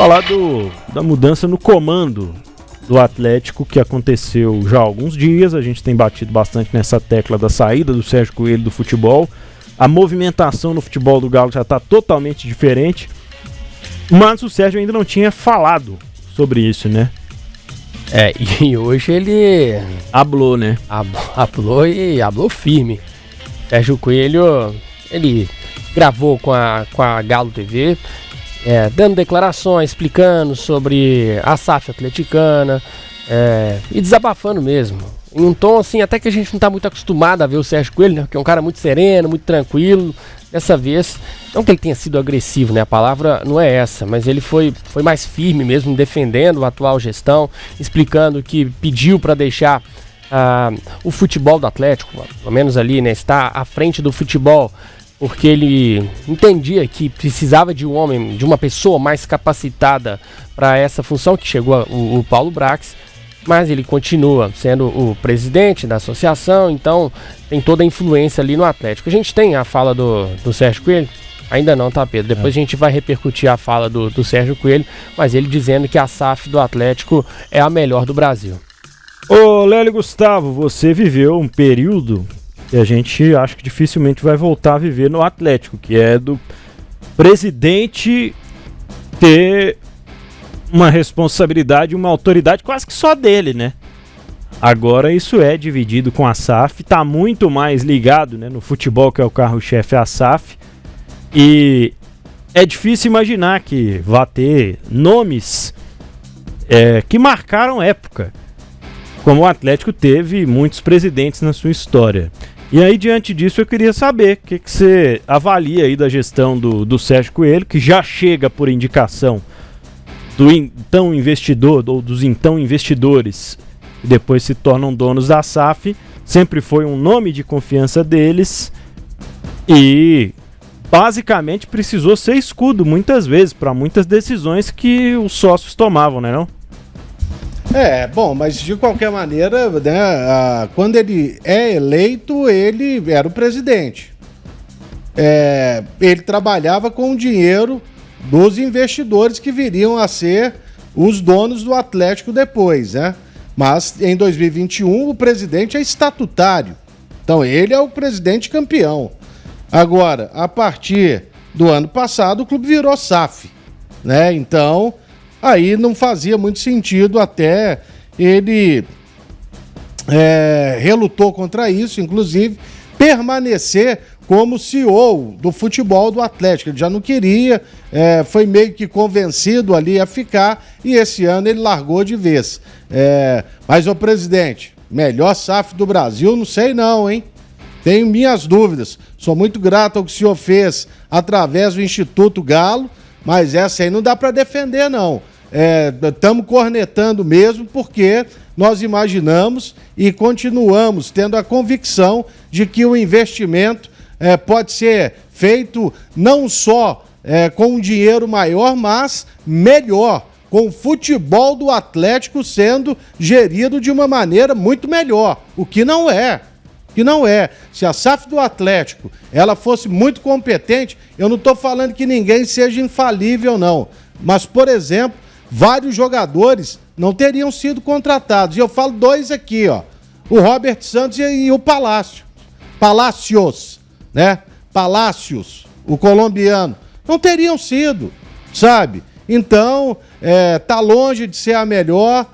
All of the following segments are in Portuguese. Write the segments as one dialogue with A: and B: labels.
A: falar da mudança no comando do Atlético que aconteceu já há alguns dias. A gente tem batido bastante nessa tecla da saída do Sérgio Coelho do futebol. A movimentação no futebol do Galo já está totalmente diferente, mas o Sérgio ainda não tinha falado sobre isso, né?
B: E hoje ele
A: hablou, né?
B: Hablou e hablou firme. Sérgio Coelho, ele gravou com a Galo TV, dando declarações, explicando sobre a SAF atleticana, e desabafando mesmo. Em um tom assim, até que a gente não está muito acostumado a ver o Sérgio Coelho, né? Que é um cara muito sereno, muito tranquilo. Dessa vez, não que ele tenha sido agressivo, né? A palavra não é essa, mas ele foi mais firme mesmo, defendendo a atual gestão, explicando que pediu para deixar o futebol do Atlético, pelo menos ali, né? Estar à frente do futebol, porque ele entendia que precisava de um homem, de uma pessoa mais capacitada para essa função, que chegou o Paulo Brax. Mas ele continua sendo o presidente da associação, então tem toda a influência ali no Atlético. A gente tem a fala do Sérgio Coelho? Ainda não, tá, Pedro? Depois a gente vai repercutir a fala do Sérgio Coelho, mas ele dizendo que a SAF do Atlético é a melhor do Brasil.
A: Ô, Lélio Gustavo, você viveu um período que a gente acha que dificilmente vai voltar a viver no Atlético, que é do presidente ter uma responsabilidade, uma autoridade quase que só dele, né? Agora isso é dividido com a SAF, tá muito mais ligado, né, no futebol, que é o carro-chefe, a SAF, e é difícil imaginar que vá ter nomes que marcaram época, como o Atlético teve muitos presidentes na sua história. E aí, diante disso, eu queria saber o que você avalia aí da gestão do Sérgio Coelho, que já chega por indicação do então investidor, ou dos então investidores, que depois se tornam donos da SAF. Sempre foi um nome de confiança deles e basicamente precisou ser escudo muitas vezes para muitas decisões que os sócios tomavam, né, não?
C: Bom, mas de qualquer maneira, né, quando ele é eleito, ele era o presidente. Ele trabalhava com o dinheiro dos investidores que viriam a ser os donos do Atlético depois, né? Mas em 2021 o presidente é estatutário, então ele é o presidente campeão. Agora, a partir do ano passado o clube virou SAF, né? Então aí não fazia muito sentido, até ele relutou contra isso, inclusive permanecer como CEO do futebol do Atlético. Ele já não queria, foi meio que convencido ali a ficar, e esse ano ele largou de vez. Mas, ô presidente, melhor SAF do Brasil, não sei não, hein? Tenho minhas dúvidas. Sou muito grato ao que o senhor fez através do Instituto Galo, mas essa aí não dá para defender, não. Estamos cornetando mesmo, porque nós imaginamos e continuamos tendo a convicção de que o investimento pode ser feito não só com um dinheiro maior, mas melhor, com o futebol do Atlético sendo gerido de uma maneira muito melhor, o que não é. Se a SAF do Atlético ela fosse muito competente, eu não estou falando que ninguém seja infalível, não. Mas, por exemplo, vários jogadores não teriam sido contratados. E eu falo dois aqui, ó. O Robert Santos e o Palacios, né? Palacios, o colombiano. Não teriam sido, sabe? Então, tá longe de ser a melhor,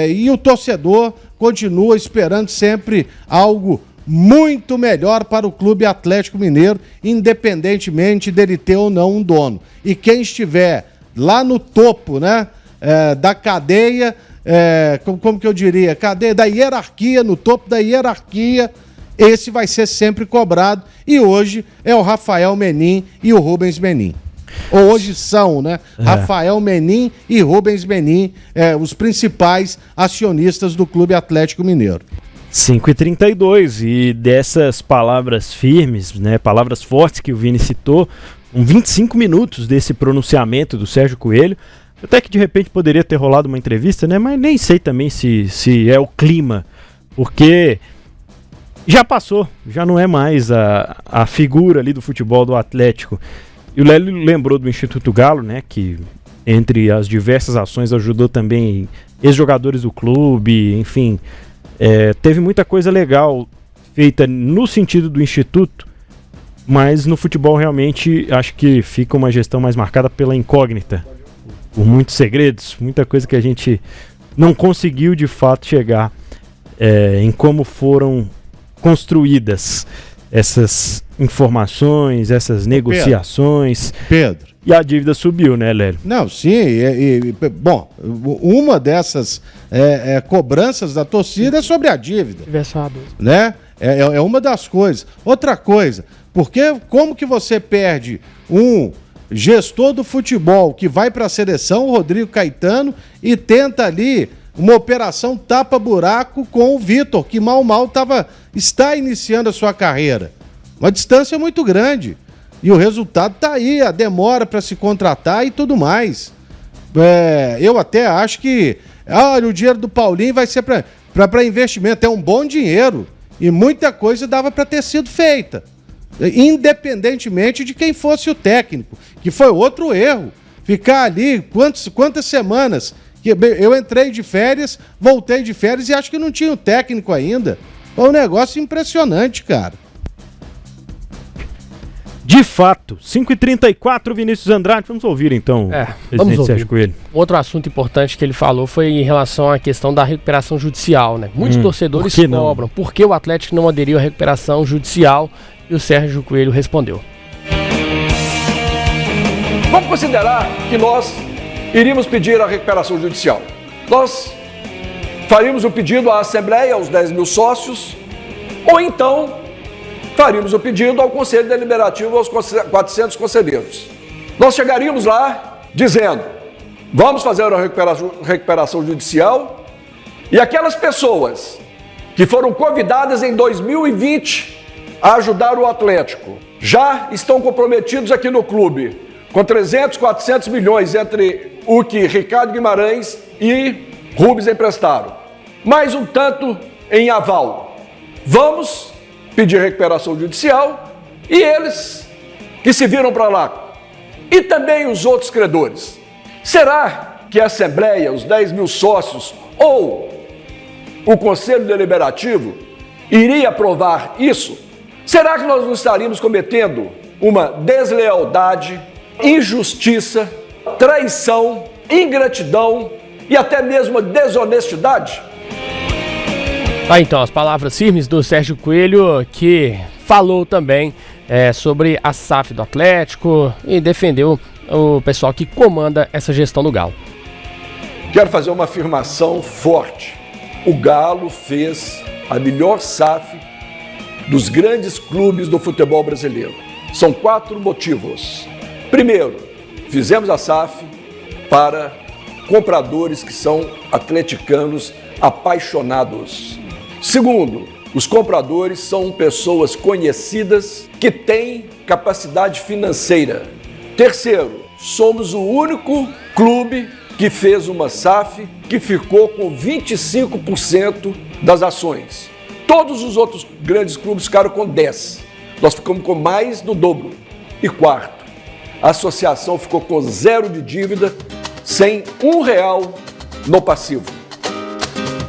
C: e o torcedor continua esperando sempre algo muito melhor para o Clube Atlético Mineiro, independentemente dele ter ou não um dono. E quem estiver lá no topo, né, da cadeia, como que eu diria? Cadeia da hierarquia, no topo da hierarquia, esse vai ser sempre cobrado. E hoje é o Rafael Menin e o Rubens Menin. Ou hoje são, né? Rafael Menin e Rubens Menin, os principais acionistas do Clube Atlético Mineiro.
A: 5h32, e dessas palavras firmes, né, palavras fortes que o Vini citou, 25 minutos desse pronunciamento do Sérgio Coelho, até que de repente poderia ter rolado uma entrevista, né, mas nem sei também se é o clima, porque já passou, já não é mais a figura ali do futebol do Atlético. E o Lélio lembrou do Instituto Galo, né, que entre as diversas ações, ajudou também ex-jogadores do clube, enfim. Teve muita coisa legal feita no sentido do Instituto, mas no futebol realmente acho que fica uma gestão mais marcada pela incógnita, por muitos segredos, muita coisa que a gente não conseguiu de fato chegar em como foram construídas essas informações, essas negociações.
C: Pedro.
A: E a dívida subiu, né, Lélio?
C: Não, sim. Bom, uma dessas cobranças da torcida é sobre a dívida. Né? É uma das coisas. Outra coisa, porque como que você perde um gestor do futebol que vai para a seleção, o Rodrigo Caetano, e tenta ali uma operação tapa-buraco com o Vitor, que mal está iniciando a sua carreira. Uma distância muito grande. E o resultado tá aí, a demora para se contratar e tudo mais. Eu até acho que o dinheiro do Paulinho vai ser para investimento. É um bom dinheiro. E muita coisa dava para ter sido feita. Independentemente de quem fosse o técnico. Que foi outro erro. Ficar ali, quantas semanas? Eu entrei de férias, voltei de férias e acho que não tinha o técnico ainda. Foi um negócio impressionante, cara.
A: De fato, 5h34, Vinícius Andrade. Vamos ouvir então o presidente Sérgio Coelho.
B: Outro assunto importante que ele falou foi em relação à questão da recuperação judicial, né? Muitos torcedores cobram. Por que o Atlético não aderiu à recuperação judicial? E o Sérgio Coelho respondeu.
D: Vamos considerar que nós iríamos pedir a recuperação judicial. Nós faríamos o pedido à Assembleia, aos 10 mil sócios, ou então faríamos o pedido ao Conselho Deliberativo, aos 400 conselheiros. Nós chegaríamos lá dizendo, vamos fazer a recuperação judicial, e aquelas pessoas que foram convidadas em 2020 a ajudar o Atlético, já estão comprometidos aqui no clube, com 300, 400 milhões entre o que Ricardo Guimarães e Rubens emprestaram. Mais um tanto em aval. Vamos pedir recuperação judicial e eles que se viram para lá. E também os outros credores. Será que a Assembleia, os 10 mil sócios ou o Conselho Deliberativo iria aprovar isso? Será que nós não estaríamos cometendo uma deslealdade, injustiça, traição, ingratidão e até mesmo desonestidade?
B: Então, as palavras firmes do Sérgio Coelho, que falou também sobre a SAF do Atlético e defendeu o pessoal que comanda essa gestão do Galo.
D: Quero fazer uma afirmação forte. O Galo fez a melhor SAF dos grandes clubes do futebol brasileiro. São 4 motivos. Primeiro, fizemos a SAF para compradores que são atleticanos apaixonados. Segundo, os compradores são pessoas conhecidas que têm capacidade financeira. Terceiro, somos o único clube que fez uma SAF que ficou com 25% das ações. Todos os outros grandes clubes ficaram com 10%. Nós ficamos com mais do dobro. E quarto, a associação ficou com 0 de dívida, sem R$1 no passivo.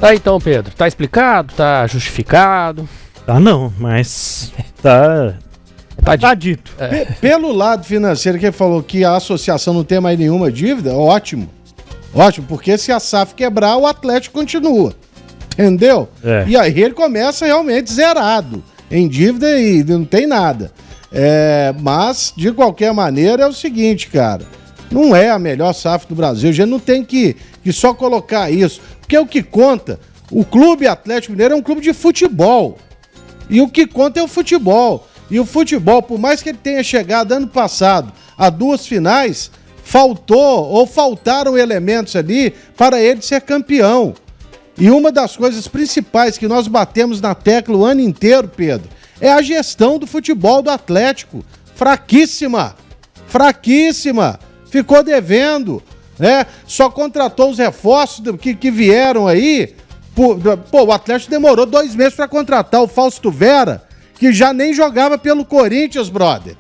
B: Tá então, Pedro, tá explicado, tá justificado?
A: Tá não, mas tá dito.
C: Pelo lado financeiro, que ele falou que a associação não tem mais nenhuma dívida, ótimo. Ótimo, porque se a SAF quebrar, o Atlético continua. Entendeu? E aí ele começa realmente zerado, em dívida e não tem nada. Mas, de qualquer maneira, é o seguinte, cara. Não é a melhor SAF do Brasil. A gente não tem que só colocar isso. Porque o que conta, o Clube Atlético Mineiro é um clube de futebol. E o que conta é o futebol. E o futebol, por mais que ele tenha chegado ano passado a 2 finais, faltaram elementos ali para ele ser campeão. E uma das coisas principais que nós batemos na tecla o ano inteiro, Pedro, é a gestão do futebol do Atlético. Fraquíssima. Ficou devendo. Só contratou os reforços que vieram aí. O Atlético demorou 2 meses para contratar o Fausto Vera, que já nem jogava pelo Corinthians, brother.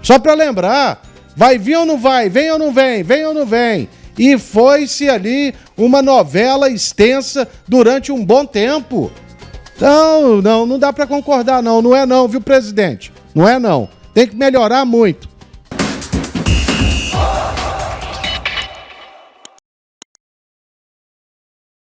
C: Só para lembrar, vai vir ou não vai, vem ou não vem, vem ou não vem. E foi-se ali uma novela extensa durante um bom tempo. Não dá para concordar não é não, viu, presidente? Não é não. Tem que melhorar muito.